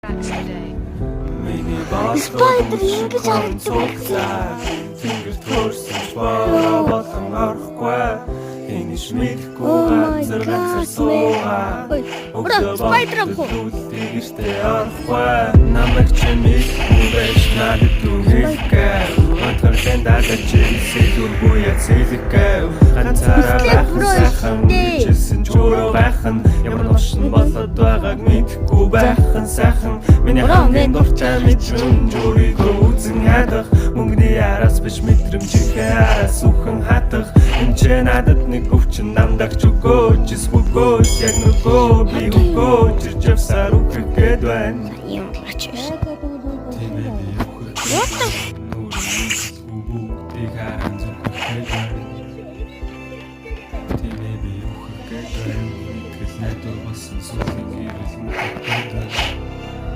tracks today. Spider ингэж харагдсан. Тэнгэрт хөрсөн бороо болон орохгүй. Энэ шмидгүй газар суугаа. Spider ах уу? Тэгэртээ орохгүй. Намайг чимээгүй байж надад түнхээ. Матгарсан дадаж чийсэдүргүй яцэлэхээ. Ганцаараа сайхан чилсэн чуруу байхан. Ямар новшин болоод байгааг мэдэхгүй байхан сайхан. Миний хамгийн дуртай мэдрэмж өөрийгөө үзэн хадах. Мөнгөний араас биш мэдрэмжийнхээ араас үхэн хатах. Энд ч надад нэг өвчин намдагч өгөөч эсвүгөөс яг нөгөө би өгөөч ирж явсаар үхэхэд байна. Юм ач биш. Тэнэ би үхэхэд байна. Тэгэл найдвар болсон сүлхийг ирүүлэн